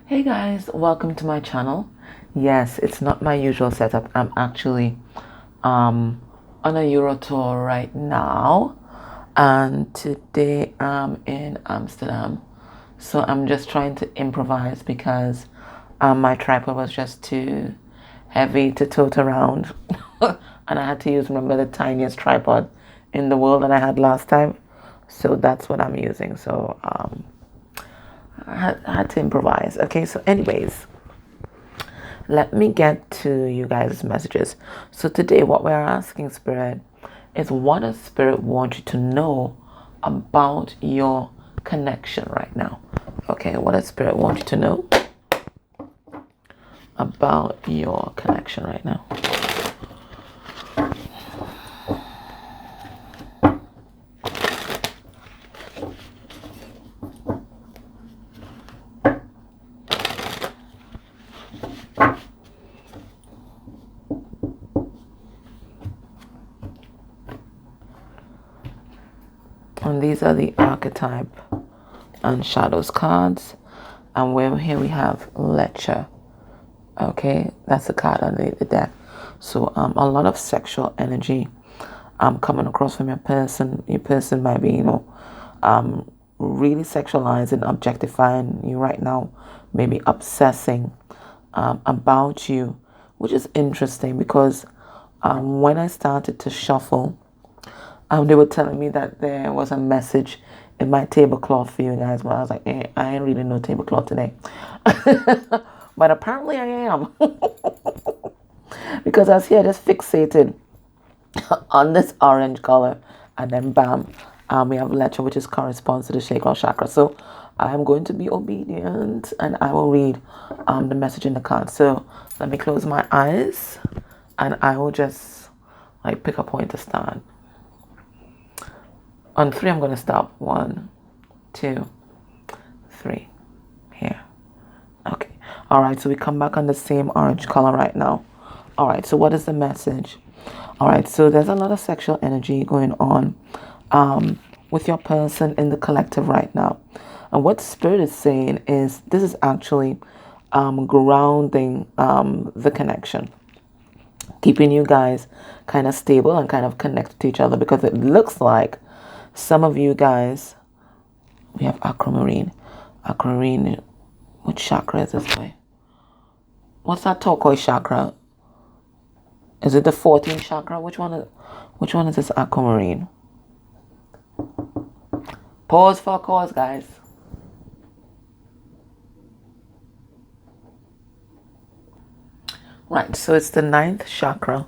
Hey guys, welcome to my channel. Yes, it's not my usual setup. I'm actually on a Euro tour right now, and today I'm in Amsterdam. So I'm just trying to improvise because my tripod was just too heavy to tote around. And I had to use, remember, the tiniest tripod in the world that I had last time. So that's what I'm using. So I had to improvise. Okay, so anyways, let me get to you guys' messages. So today what we're asking Spirit is, what does Spirit want you to know about your connection right now? Okay, what does Spirit want you to know about your connection right now? And these are the archetype and shadows cards. And here we have lecture. Okay, that's the card under the deck. So a lot of sexual energy coming across from your person. Your person might be, really sexualizing, objectifying you right now, maybe obsessing about you, which is interesting because when I started to shuffle, they were telling me that there was a message in my tablecloth for you guys, but I was like, I ain't really no tablecloth today. But apparently I am. Because I was here just fixated on this orange color, and then bam, we have lecture, which is corresponds to the sacral chakra. So I'm going to be obedient, and I will read the message in the card. So let me close my eyes, and I will just like pick a point to start. On 3, I'm going to stop. 1, 2, 3. Here. Okay. All right. So we come back on the same orange color right now. All right. So what is the message? All right. So there's a lot of sexual energy going on with your person in the collective right now. And what Spirit is saying is this is actually grounding the connection, keeping you guys kind of stable and kind of connected to each other, because it looks like some of you guys, we have aquamarine. Aquamarine, what chakra is this way? What's that turquoise chakra? Is it the 14th chakra? Which one is this aquamarine? Pause for a cause, guys. Right, so it's the 9th chakra,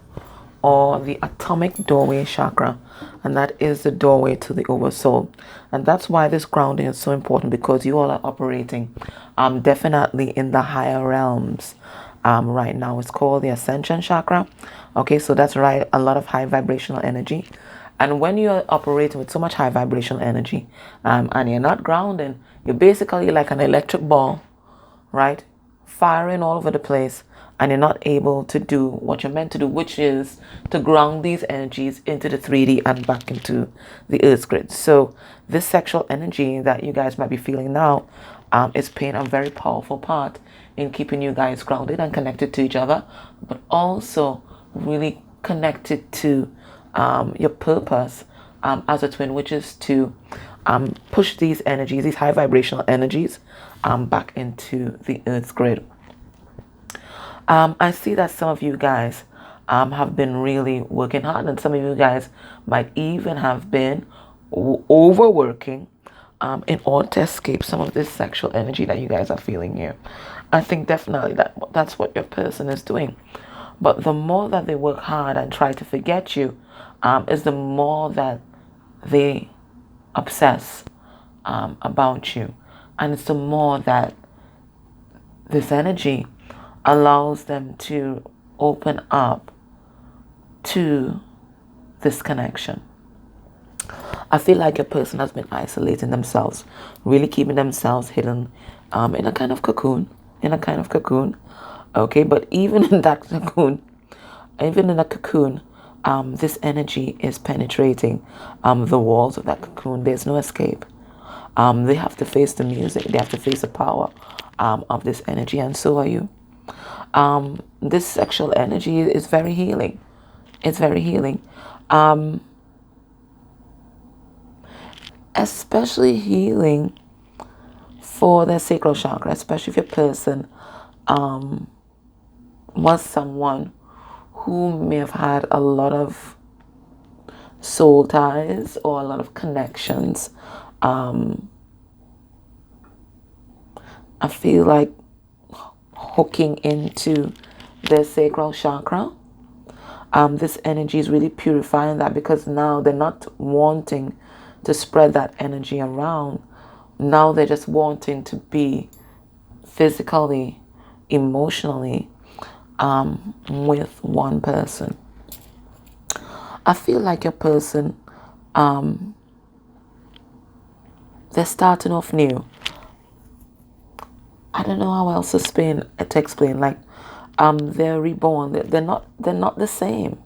or the atomic doorway chakra, and that is the doorway to the oversoul. And that's why this grounding is so important, because you all are operating definitely in the higher realms right now. It's called the ascension chakra. Okay, so that's right, a lot of high vibrational energy. And when you're operating with so much high vibrational energy and you're not grounding, you're basically like an electric ball, right, firing all over the place, and you're not able to do what you're meant to do, which is to ground these energies into the 3D and back into the earth grid. So this sexual energy that you guys might be feeling now is playing a very powerful part in keeping you guys grounded and connected to each other, but also really connected to your purpose as a twin, which is to push these energies, these high vibrational energies, back into the earth's grid. I see that some of you guys have been really working hard, and some of you guys might even have been overworking in order to escape some of this sexual energy that you guys are feeling here. I think definitely that's what your person is doing. But the more that they work hard and try to forget you, is the more that they obsess about you. And it's the more that this energy allows them to open up to this connection. I feel like a person has been isolating themselves, really keeping themselves hidden in a kind of cocoon, Okay, but even in that cocoon, this energy is penetrating the walls of that cocoon. There's no escape. They have to face the music. They have to face the power of this energy, and so are you. This sexual energy is very healing. It's very healing. Especially healing for the sacral chakra, especially if your person was someone who may have had a lot of soul ties or a lot of connections. I feel like hooking into the sacral chakra. This energy is really purifying that, because now they're not wanting to spread that energy around. Now they're just wanting to be physically, emotionally with one person. I feel like your person, they're starting off new. I don't know how else to explain. Like, they're reborn. They're not the same.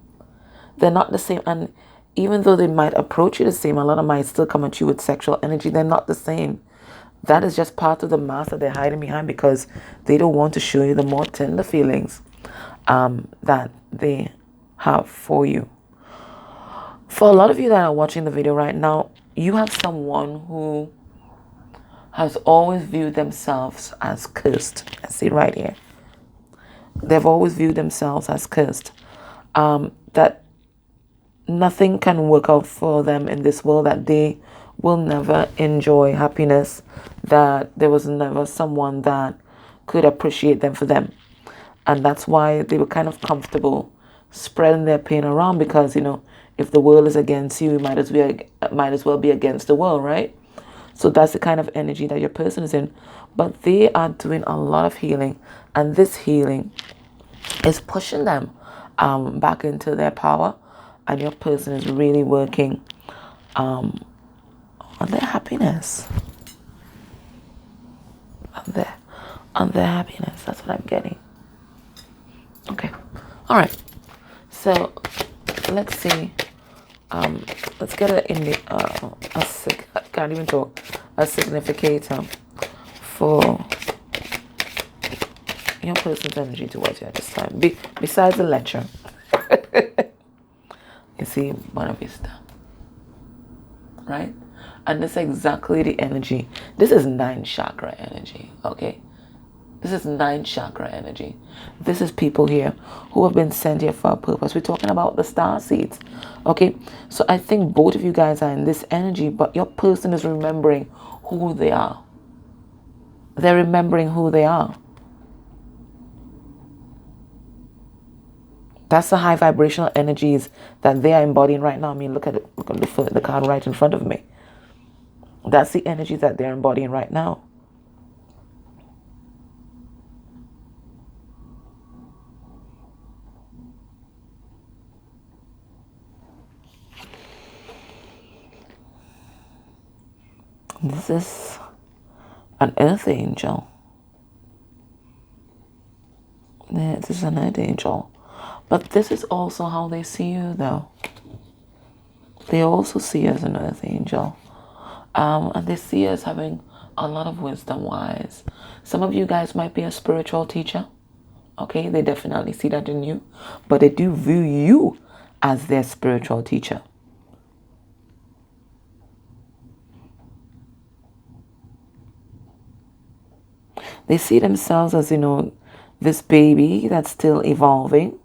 They're not the same. And even though they might approach you the same, a lot of them might still come at you with sexual energy. They're not the same. That is just part of the mask that they're hiding behind, because they don't want to show you the more tender feelings that they have for you. For a lot of you that are watching the video right now, you have someone who has always viewed themselves as cursed. I see right here. They've always viewed themselves as cursed. That nothing can work out for them in this world, that they will never enjoy happiness, that there was never someone that could appreciate them for them. And that's why they were kind of comfortable spreading their pain around, because, you know, if the world is against you, you might as well be against the world, right? So that's the kind of energy that your person is in. But they are doing a lot of healing, and this healing is pushing them back into their power, and your person is really working on their happiness. On their happiness. That's what I'm getting. Okay. All right. So let's see. Let's get I can't even talk. A significator for your person's energy towards you at this time. Besides the lecture. You see, Buena Vista. Right? And this is exactly the energy. This is 9 chakra energy, okay? This is 9 chakra energy. This is people here who have been sent here for a purpose. We're talking about the star seeds, okay? So I think both of you guys are in this energy, but your person is remembering who they are. They're remembering who they are. That's the high vibrational energies that they are embodying right now. I mean, look at it. Look at the card right in front of me. That's the energy that they're embodying right now. This is an earth angel. This is an earth angel. But this is also how they see you, though. They also see you as an earth angel. And they see you as having a lot of wisdom wise. Some of you guys might be a spiritual teacher. Okay, they definitely see that in you. But they do view you as their spiritual teacher. They see themselves as, you know, this baby that's still evolving,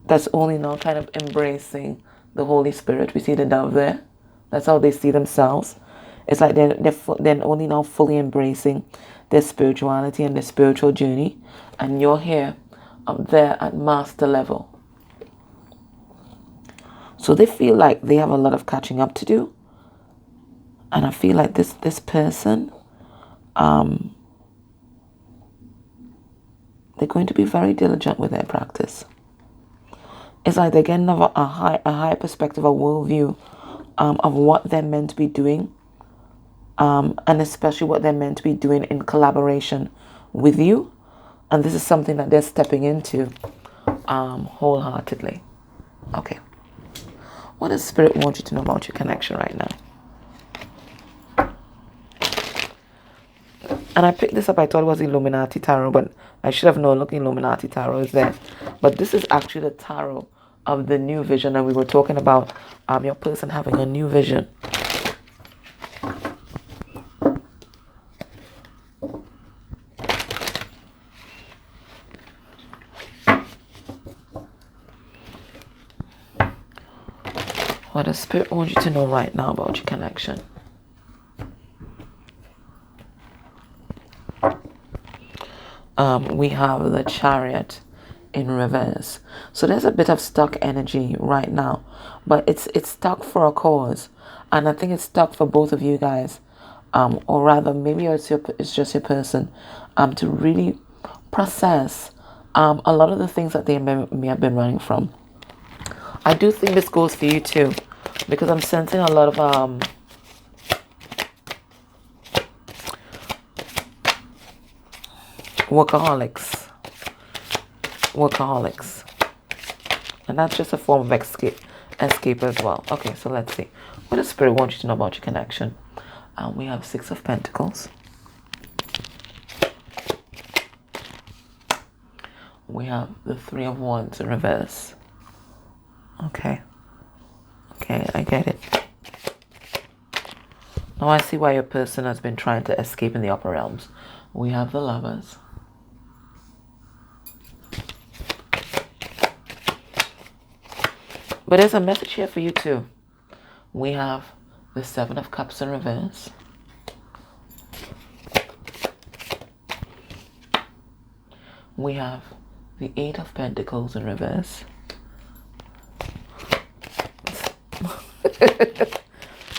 that's only now kind of embracing the Holy Spirit. We see the dove there. That's how they see themselves. It's like they're only now fully embracing their spirituality and their spiritual journey. And you're here up there at master level. So they feel like they have a lot of catching up to do. And I feel like this person, they're going to be very diligent with their practice. It's like they're getting a high perspective, a worldview of what they're meant to be doing, and especially what they're meant to be doing in collaboration with you. And this is something that they're stepping into wholeheartedly. Okay. What does Spirit want you to know about your connection right now? And I picked this up, I thought it was Illuminati Tarot, but I should have known, look, Illuminati Tarot is there. But this is actually the tarot of the new vision, and we were talking about your person having a new vision. What the Spirit wants you to know right now about your connection. We have the Chariot in reverse. So there's a bit of stuck energy right now, but it's stuck for a cause, and I think it's stuck for both of you guys, or rather maybe it's just your person, to really process a lot of the things that they may have been running from. I do think this goes for you too, because I'm sensing a lot of workaholics, and that's just a form of escape as well. Okay, so let's see what the Spirit wants you to know about your connection. We have 6 of Pentacles, we have the 3 of Wands in reverse. Okay, I get it. Now I see why your person has been trying to escape in the upper realms. We have the Lovers, but there's a message here for you too. We have the 7 of Cups in reverse. We have the 8 of Pentacles in reverse.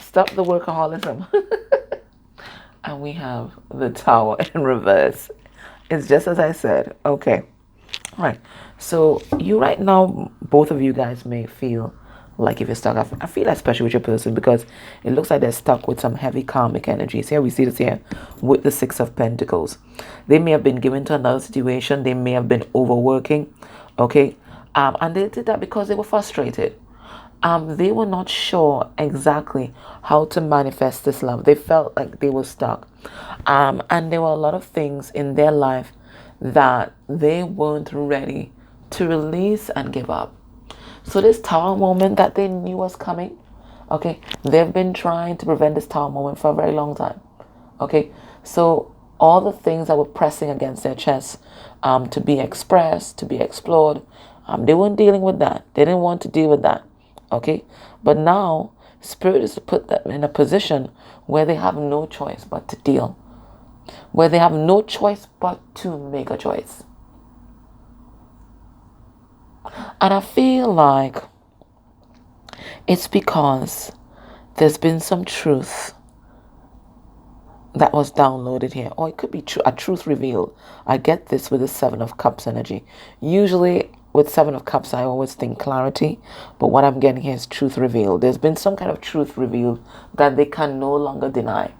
Stop the workaholism. And we have the Tower in reverse. It's just as I said. Okay. All right. So you right now, both of you guys may feel like if you're stuck, I feel especially with your person, because it looks like they're stuck with some heavy karmic energies. Here we see this here with the 6 of Pentacles. They may have been given to another situation. They may have been overworking. Okay. And they did that because they were frustrated. They were not sure exactly how to manifest this love. They felt like they were stuck. And there were a lot of things in their life that they weren't ready to release and give up. So this Tower moment that they knew was coming, okay, they've been trying to prevent this Tower moment for a very long time. Okay, so all the things that were pressing against their chest to be expressed, to be explored, they weren't dealing with that. They didn't want to deal with that. Okay, but now Spirit is to put them in a position where they have no choice but to deal, where they have no choice but to make a choice. And I feel like it's because there's been some truth that was downloaded here, or it could be a truth revealed. I get this with the 7 of Cups energy. Usually with 7 of Cups, I always think clarity, but what I'm getting here is truth revealed. There's been some kind of truth revealed that they can no longer deny.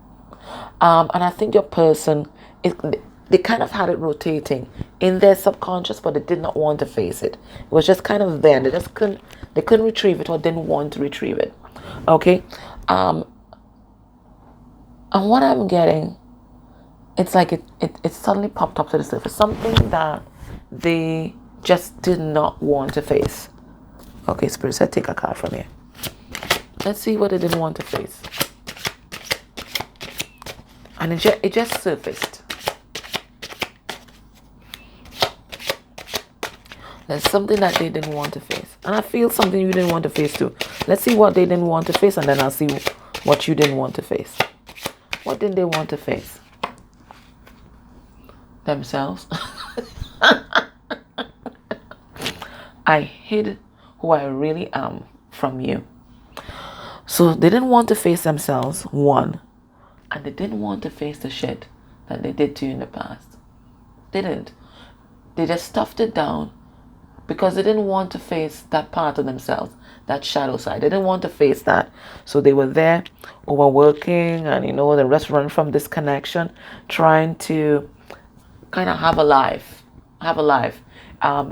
And I think your person, they kind of had it rotating in their subconscious, but they did not want to face it. It was just kind of there. They just couldn't retrieve it, or didn't want to retrieve it. Okay. And what I'm getting, it's like it suddenly popped up to the surface. Something that they just did not want to face. Okay, Spirit said take a card from here. Let's see what they didn't want to face. And it just surfaced. There's something that they didn't want to face. And I feel something you didn't want to face too. Let's see what they didn't want to face, and then I'll see what you didn't want to face. What didn't they want to face? Themselves. I hid who I really am from you. So they didn't want to face themselves, one. And they didn't want to face the shit that they did to you in the past. They didn't. They just stuffed it down because they didn't want to face that part of themselves, that shadow side. They didn't want to face that. So they were there overworking and, the rest running from this connection, trying to kind of have a life,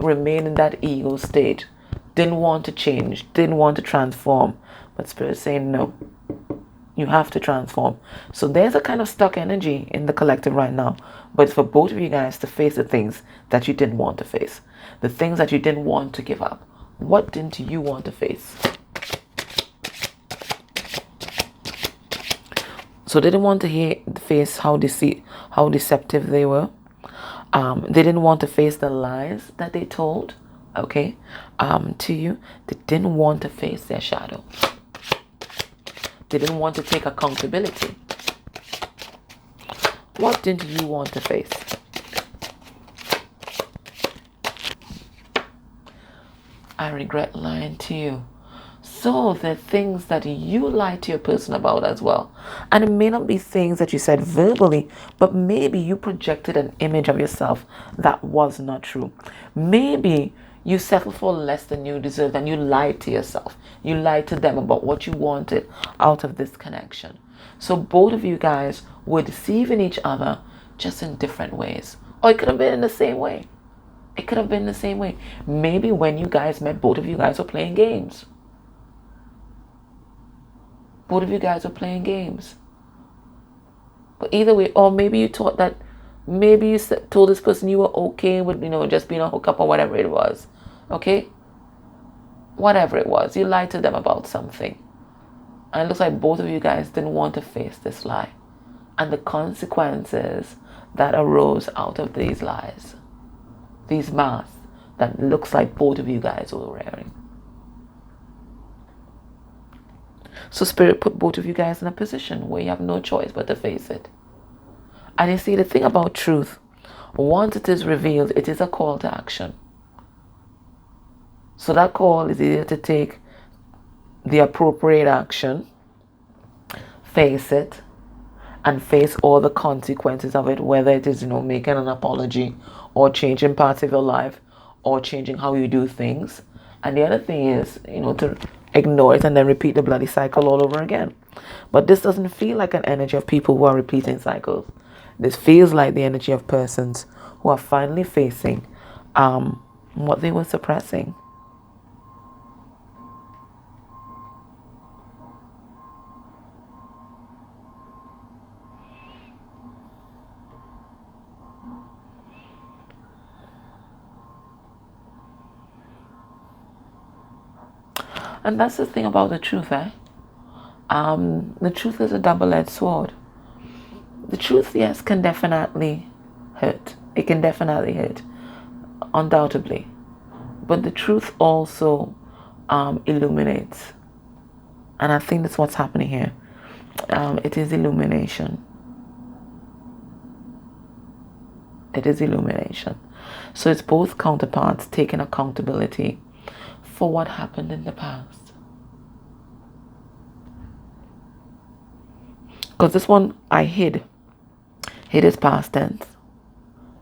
remain in that ego state. Didn't want to change, didn't want to transform. But Spirit is saying, no, You have to transform. So there's a kind of stuck energy in the collective right now. But it's for both of you guys to face the things that you didn't want to face. The things that you didn't want to give up. What didn't you want to face? So they didn't want to face how deceptive they were. They didn't want to face the lies that they told, okay, to you. They didn't want to face their shadow. They didn't want to take accountability. What didn't you want to face? I regret lying to you. So there are things that you lied to your person about as well. And it may not be things that you said verbally, but maybe you projected an image of yourself that was not true. Maybe you settled for less than you deserved and you lied to yourself. You lied to them about what you wanted out of this connection. So both of you guys were deceiving each other just in different ways. Or it could have been in the same way. It could have been the same way. Maybe when you guys met, both of you guys were playing games. Both of you guys were playing games. But either way, or maybe you thought that, maybe you told this person you were okay with, just being a hookup or whatever it was. Okay? Whatever it was. You lied to them about something. And it looks like both of you guys didn't want to face this lie. And the consequences that arose out of these lies. These masks that looks like both of you guys were wearing. So Spirit put both of you guys in a position where you have no choice but to face it. And you see, the thing about truth, once it is revealed, it is a call to action. So that call is either to take the appropriate action, face it, and face all the consequences of it, whether it is, making an apology or changing parts of your life or changing how you do things. And the other thing is, to ignore it and then repeat the bloody cycle all over again. But this doesn't feel like an energy of people who are repeating cycles. This feels like the energy of persons who are finally facing what they were suppressing. And that's the thing about the truth, eh? The truth is a double-edged sword. The truth, yes, can definitely hurt. It can definitely hurt, undoubtedly. But the truth also illuminates. And I think that's what's happening here. It is illumination. It is illumination. So it's both counterparts taking accountability for what happened in the past. Because this one I hid his past tense,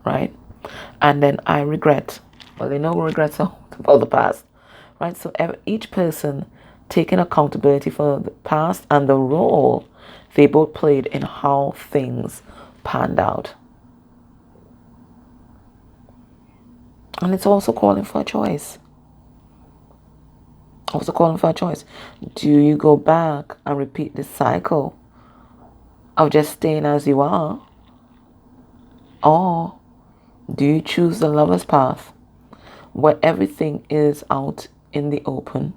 right? And then I regret. Well, they know regrets about the past, right? So each person taking accountability for the past and the role they both played in how things panned out. And it's also calling for a choice. Also calling for a choice. Do you go back and repeat this cycle of just staying as you are? Or do you choose the lover's path where everything is out in the open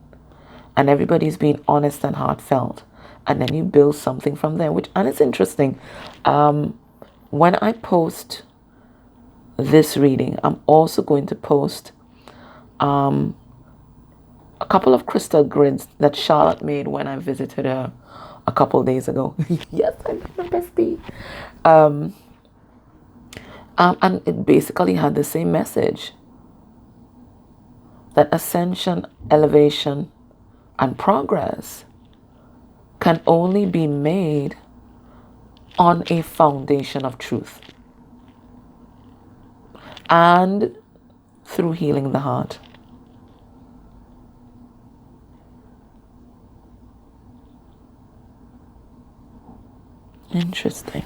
and everybody's being honest and heartfelt, and then you build something from there? And it's interesting. When I post this reading, I'm also going to post a couple of crystal grids that Charlotte made when I visited her a couple days ago. Yes, I'm my bestie. And it basically had the same message. That ascension, elevation, and progress can only be made on a foundation of truth. And through healing the heart. Interesting.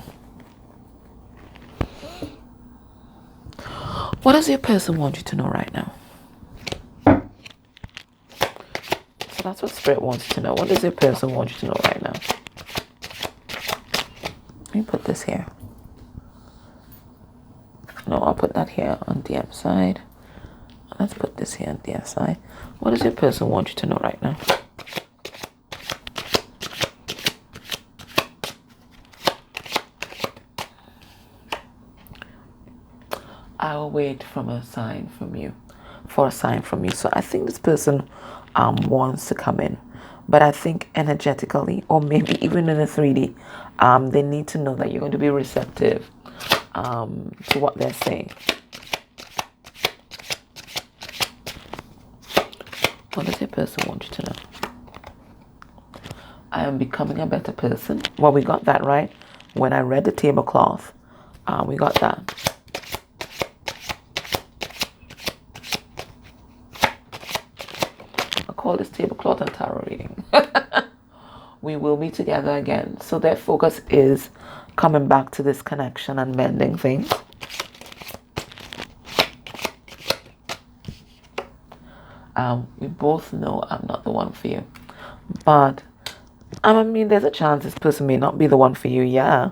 What does your person want you to know right now? So that's what Spirit wants you to know. What does your person want you to know right now? Let me put this here. No, I'll put that here on the other side. Let's put this here on the other side. What does your person want you to know right now? I will wait for a sign from you. So I think this person wants to come in, but I think energetically, or maybe even in a 3D, they need to know that you're going to be receptive to what they're saying. What does your person want you to know? I am becoming a better person. Well, we got that right. When I read the tablecloth, we got that. I call this tablecloth and tarot reading. We will be together again. So their focus is coming back to this connection and mending things. We both know I'm not the one for you. But, I mean, there's a chance this person may not be the one for you, yeah.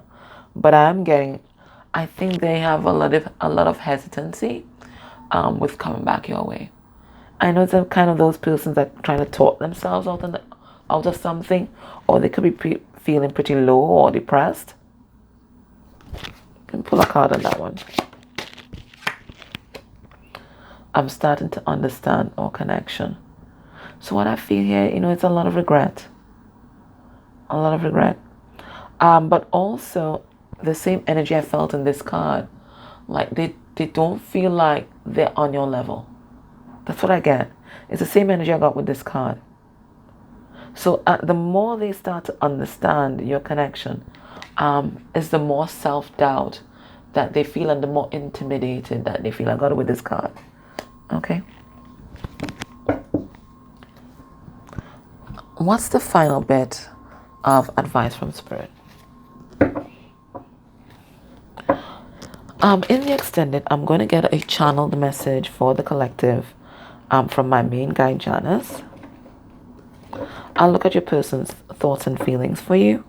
But I think they have a lot of hesitancy with coming back your way. I know they're kind of those persons that are trying to talk themselves out of something, or they could be feeling pretty low or depressed. Can pull a card on that one. I'm starting to understand our connection. So what I feel here, it's a lot of regret. A lot of regret. But also the same energy I felt in this card. Like they don't feel like they're on your level. That's what I get. It's the same energy I got with this card. So the more they start to understand your connection, is the more self-doubt that they feel and the more intimidated that they feel. I got it with this card. Okay. What's the final bit of advice from Spirit? In the extended, I'm going to get a channeled message for the collective from my main guide, Janice. I'll look at your person's thoughts and feelings for you.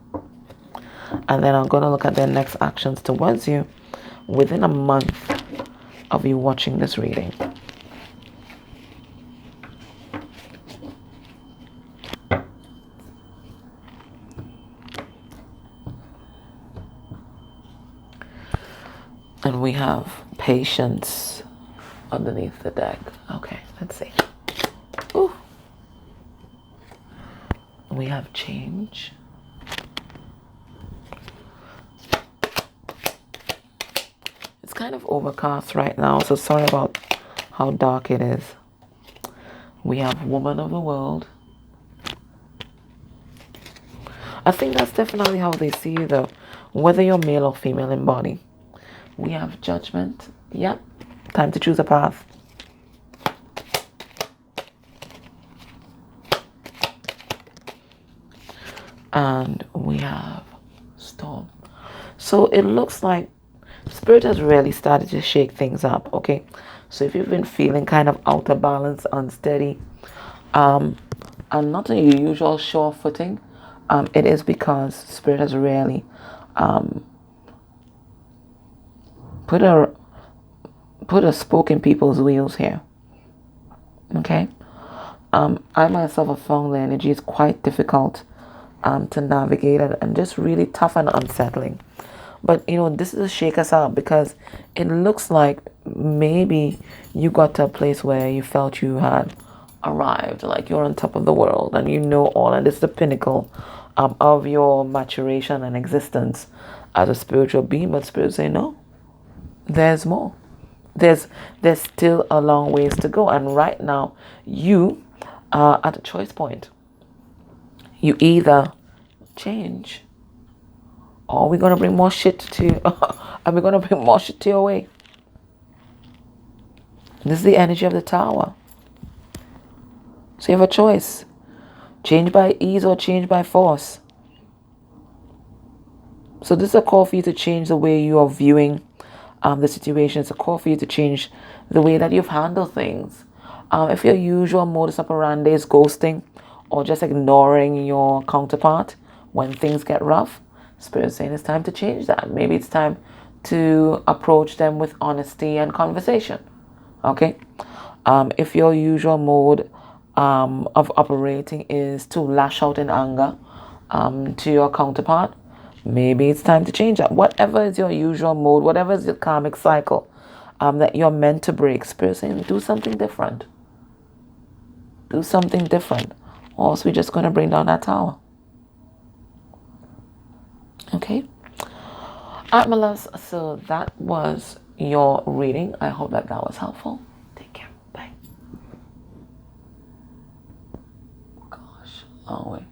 And then I'm going to look at their next actions towards you within a month of you watching this reading. And we have patience underneath the deck. Okay, let's see. Ooh. We have change. It's kind of overcast right now, so sorry about how dark it is. We have woman of the world. I think that's definitely how they see you though, whether you're male or female in body. We have judgment. Yep. Time to choose a path. And we have storm. So it looks like Spirit has really started to shake things up. Okay. So if you've been feeling kind of out of balance, unsteady, and not on your usual sure footing, it is because Spirit has really put a spoke in people's wheels here. Okay. I myself have found the energy is quite difficult to navigate and just really tough and unsettling. But this is a shake us out because it looks like maybe you got to a place where you felt you had arrived, like you're on top of the world and all, and it's the pinnacle of your maturation and existence as a spiritual being. But Spirit say no. There's more. There's still a long ways to go, and right now you are at a choice point. You either change, or we're gonna bring more shit to you, and we're gonna bring more shit to your way. This is the energy of the Tower. So you have a choice: change by ease or change by force. So this is a call for you to change the way you are viewing the situation. It's a call for you to change the way that you've handled things. If your usual modus operandi is ghosting or just ignoring your counterpart when things get rough, Spirit saying it's time to change that. Maybe it's time to approach them with honesty and conversation. Okay? If your usual mode of operating is to lash out in anger to your counterpart, maybe it's time to change that. Whatever is your usual mode, whatever is your karmic cycle that you're meant to break, Spirit saying do something different. Do something different. Or else we're just going to bring down that tower. Okay? Alright, my loves. So that was your reading. I hope that was helpful. Take care. Bye. Gosh. Oh, wait.